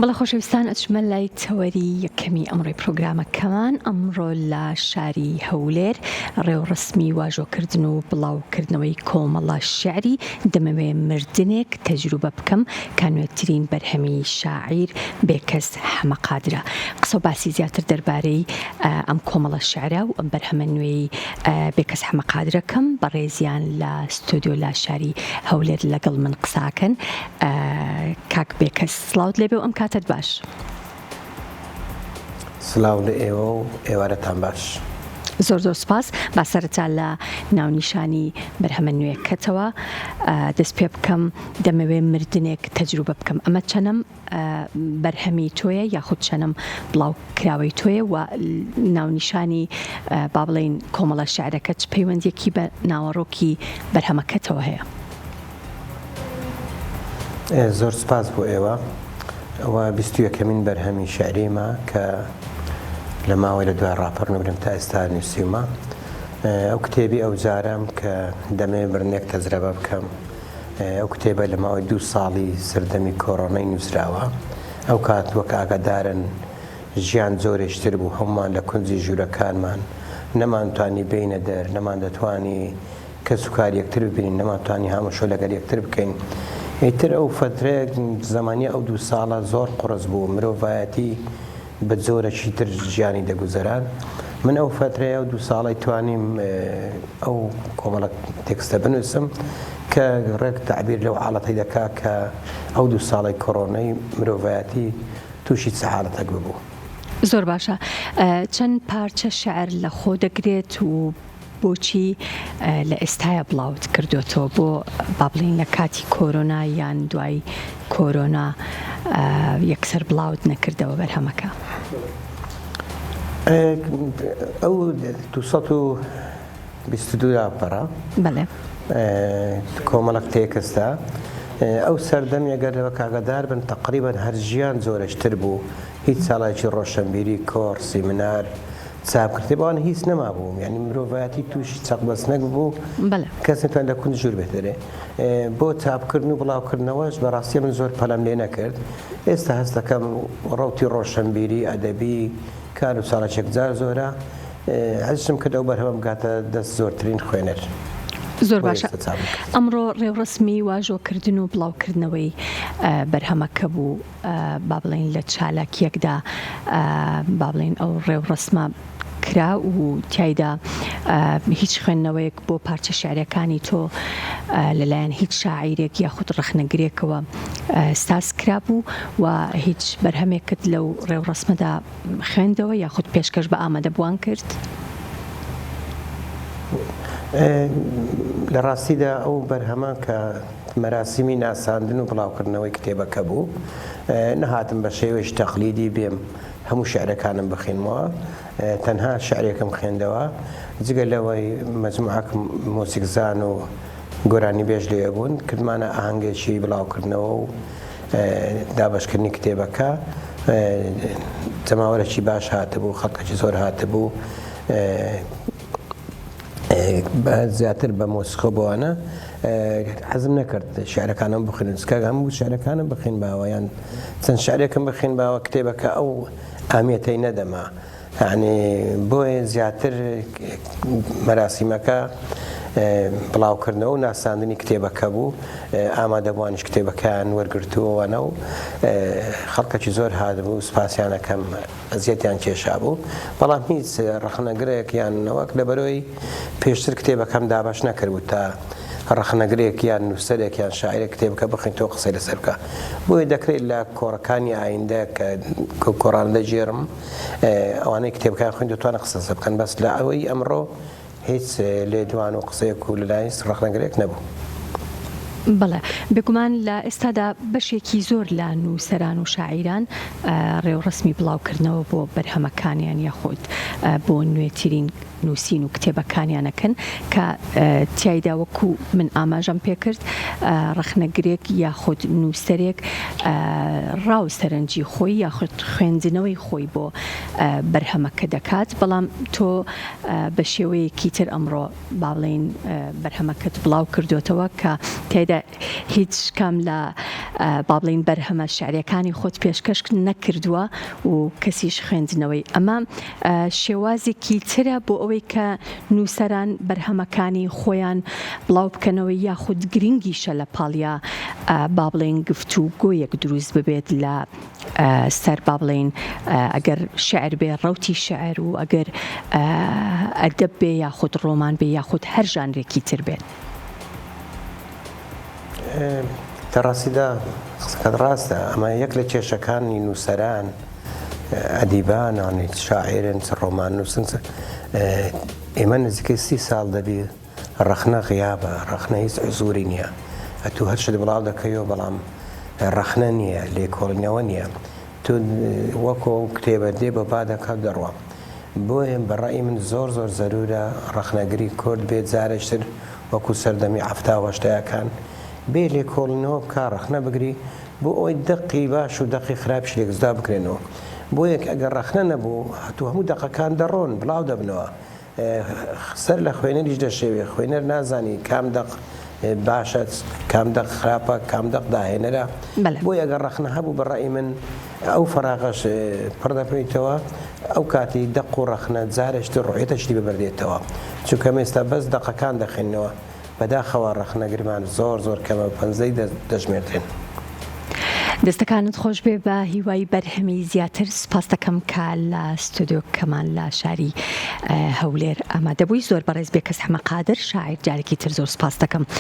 بەڵە خۆشەویستان ئەچمە لای تەوەری یەکەمی ئەمڕۆی پرۆگرامەکەمان ئەمڕۆ لە شاری هەولێر ڕێوڕسمی واژۆکردن و بڵاوکردنەوەی کۆمەڵە شیعری دەمەوێ مردنێک تەجروبە بکەم کانوێترین بەرهەمی شاعیر بێکەس حەمەقادرە. قسە و باسی زیاتر دەربارەی ئەم کۆمەڵە شیعرە و ئەم بەرهەمە نوێی بێکەس حەمەقادرەکەم بەڕێزیان لە ستۆدیۆ لا شاری هەولێر لەگەڵ من قساکەن. کاک بێکەس سڵاوت لێبێ و ئەم کاتت باش. سڵاو لە ئێوە و ئێوارەتان باش. زۆر زۆر سپاس. با سەرەتا لە ناونیشانی بەرهەمە نوێیەکەتەوە دەست پێ بکەم دەمەوێ مردنێک تەجروبە بکەم. ئەمە چەنەم بەرهەمی تۆیە یاخود چەنەم بڵاو کراوەی تۆیە و ناونیشانی با بڵێین کۆمەڵە شیعرەکە چ پەیوەندیەکی بە ناوەڕۆکی بەرهەمەکەتەوە هەیە؟ زۆر سپاس بۆ ئێوە. ئەوە 21مین بەرهەمی شیعریمە کە لە ماوەی لە دوای ڕاپەڕنەبرم تا ئێستا نووسیمە. ئەو کتێبی ئەو جارم کە دەمێ برنێک تەجربە بکەم. ئەو کتێبە لە ماوەی 2 ساڵی سەردەمی کۆڕۆنای نووسراوە. ئەو کات وەک ئاگادارن ژیان زۆرێشتر بوو، هەمومان لە کونجی ژوورەکانمان نەمانتوانی بینە دەر، نەمان دەتوانی کەس و کار یەکتر ببینین، نەمانتوانی هەمووشۆ لەگەڵ یەکتر بکەین. ئیتر ئەو فترەیەک زمانی ئەو 2 ساڵە زۆر قڕس بوو، مرۆڤایەتی بە جۆرەکی تر ژیانی دەگوزەران. من ئەو فترەیە و 2 ساڵی توانیم ئەو کۆمەڵە تێکستە بنووسم کە ڕێک تعبیر لەو حاڵەتی دەکا کە ئەو 2 ساڵی کۆڕۆنەی مرۆڤایەتی تووشی چ حاڵەتێک ببوو. زۆر باشە. چەند پارچە شعر لە خۆ دەگرێت و بۆچی لە ئێستایە بڵاوت کردوێتەوە بۆ با بڵین لە کاتی کۆرۆنا یان دوای کۆرۆنا یەکسەر بڵاوت نەکردەوە بەرهەمەکە؟ ئەو 222 لاپەڕە بەڵێ کۆمەڵک تێکستە. ئەو سەردەم ئەگەر کاگەدار بن تقریبا هەر ژیان زۆرەشتر بوو، هیچ ساڵایکی ڕۆشنبیری کۆڕ سیمینار چاپکردێبووانە هیچ نەما بووم، یعنی مرۆڤایەتی تووشی چەقبەستنەک بوو، کەس نتوان لە کون ژوور بێتەرێ. بۆ چاپکردن و بڵاوکردنەوەش بەڕاستی من زۆر پەلەم لێ نەکرد. ئێستا هەست دەکەم ڕەوتی ڕۆشنبیری ئەدەبی کار و ساڵێک جار زۆرە حەزم کرد ئەو بەرهەمە بگاتە دەست زۆرترین خوێنەر. زۆر باشە. ئەمڕۆ ڕێوڕسمی واژۆکردن و بڵاوکردنەوەی بەرهەمەکە بوو با بڵێن لە چالاکیەکدا با بڵێن ئەو ڕێوڕسمە کرا و تایدا هیچ خوێندنەوەیەک بۆ پارچە شعرەکانی تۆ لەلایەن هیچ شاعیرێک یاخود ڕەخنەگرێکەوە ساز کرا بوو و هیچ بەرهەمێکت لەو ڕێوڕسمەدا خوێندەوە یاخود پێشکەش بە ئامادەبووان کرد؟ لە ڕاستیدا ئەو بەرهەمە کە مەراسیمی ناساندن و بڵاوکردنەوەی کتێبەکە بوو، نەهاتم بە شێوەیەکی تەقلیدی بێم هەموو شعرەکانم بخوێنمەوە، تەنها شعرێکم خوێندەوە جگە لەوەی مەجموعەک مۆسیقزان و گۆرانی بێژ لێ بوون، کردمانە ئاهەنگێکی بڵاوکردنەوە و دابەشکردنی کتێبەکە. جەماوەرێکی باش هاتبوو، خەڵکێکی زۆر هاتبوو، زیاتر بە مۆسیقە بۆوانە حەزم نەکرد شعرەکانم بخوێنم، سکاک هەموو شعرەکانم بخوێن باوە یان چەند شعرێکم بخوێن باوە کتێبەکە ئەو ئامیەتەی نەدەما. یعنی بۆیە زیاتر مەراسیمەکە بڵاوکردنەوە و ناساندنی کتێبەکە بوو، ئامادەبوانیش کتێبەکان وەرگرتووەوەنە و خەڵکەکی زۆر هاتبوو، سوپاسیانەکەم ئەزیەتیان کێشا بوو. بەڵام هیچ ڕەخنەگرێک یانەوەک لەبەرەوەی پێشتر کتێبەکەم دابش نەکردبوو تا ڕەخنەگرێک یان نووسەرێک یان شاعرێک کتێبەکە بخین تۆ قسەی لەسەر بکە. بۆیە دەکرێت لە کۆڕەکانی ئایندە کە کۆڕان دەژێرم ئەوانەی کتێبەکان خوێن دەتوانە قسە بکەن، بەس لە ئەوەی ئەمڕۆ هیچ لێدوان و قسەیەک و لەلایەن ڕەخنەگرێک نەبوو. بەڵێ بێگومان لە ئێستادا بەشێکی زۆر لە نووسەران و شاعیران ڕێوڕسمی بڵاوکردنەوە بۆ بەرهەمەکانیان یاخود بۆ نوێترین نووسین و کتێبەکانیانەکەن کە تایدا وەکو من ئاماژەم پێکرد ڕەخنەگرێک یاخود نووسەرێک ڕاو سەرنجی خۆی یاخود خوێندنەوەی خۆی بۆ بەرهەمەکە دەکات، بەڵام تۆ بە شێوەیەکی تر ئەمڕۆ با بڵێن بەرهەمەکەت بڵاو کردوێتەوە کە تایدا دیارە هیچ کام لە با بڵین بەرهەمە شعریەکانی خۆت پێشکەش نەکردووە و کەسیش خوێندنەوەی ئەمە شێوازێکی ترە بۆ ئەوەی کە نووسەران بەرهەمەکانی خۆیان بڵاو بکەنەوەی یاخود گرنگیشە لە پاڵیا با بڵین گفتوگۆیەک دروست ببێت لە سەر با بڵین ئەگەر شعر بێ ڕەوتی شعر و ئەگەر ئەدەب بێ یاخود ڕۆمان بێ یاخود هەر ژانرێکی تر بێت. تەڕاستیدا قسەکەت ڕاستە ئەمە یەک لە کێشەکانی نووسەران ئەدیبان شاعرن ڕۆمان نووسن ئێمە نزیکەی 30 ساڵ دەبێ ڕەخنە غیابە ڕەخنە هیچ حزوری نییە ئەتو هەر شت بڵاو دەکەیەوە بەڵام ڕەخنە نییە لێکۆڵینەوە نییە تو وەکو کتێبە دێ بە بادەکات دەڕوە بۆیە بەڕای من زۆر زۆر زەرورە ڕەخنەگری کورد بێت جارێکتر وەکو سەردەمی هەفتاوەشتەیەکان بێ لێکۆڵینەوە بکە ڕەخنە بگری بۆ ئەوەی دەقی باش و دەقی خراپش لێکزدا بکرێنەوە بۆ یەک ئەگەر ڕەخنە نەبوو هەتوو هەموو دەقەکان دەڕۆن بڵاو دەبنەوە سەر لە خوێنەریش دەشێوێ خوێنەر نازانی کام دەق باشە کام دەق خراپە کام دەق داهێنەرە بۆی ئەگەر ڕەخنە هەبوو بەڕای من ئەو فەراغەش پڕ دەکەیتەوە ئەو کاتی دەق و ڕەخنە جارێشتر ڕۆیەتەشتی ببەردێتەوە چونکە ئێستا بەس دەقەکان دەخێنەوە بەداخەوە ڕەخنەگرمان زۆر زۆر کەمە 50 دەژمێردێن. دەستەکانت خۆش بێ بە هیوای بەرهەمی زیاتر سپاس دەکەم کە لە ستودیۆ کەمان لە شاری هەولێر ئامادەبووی زۆر بەڕێز بێ کەس هەمە قادر شاعر جارێکی تر زۆر سپاس دەکەم.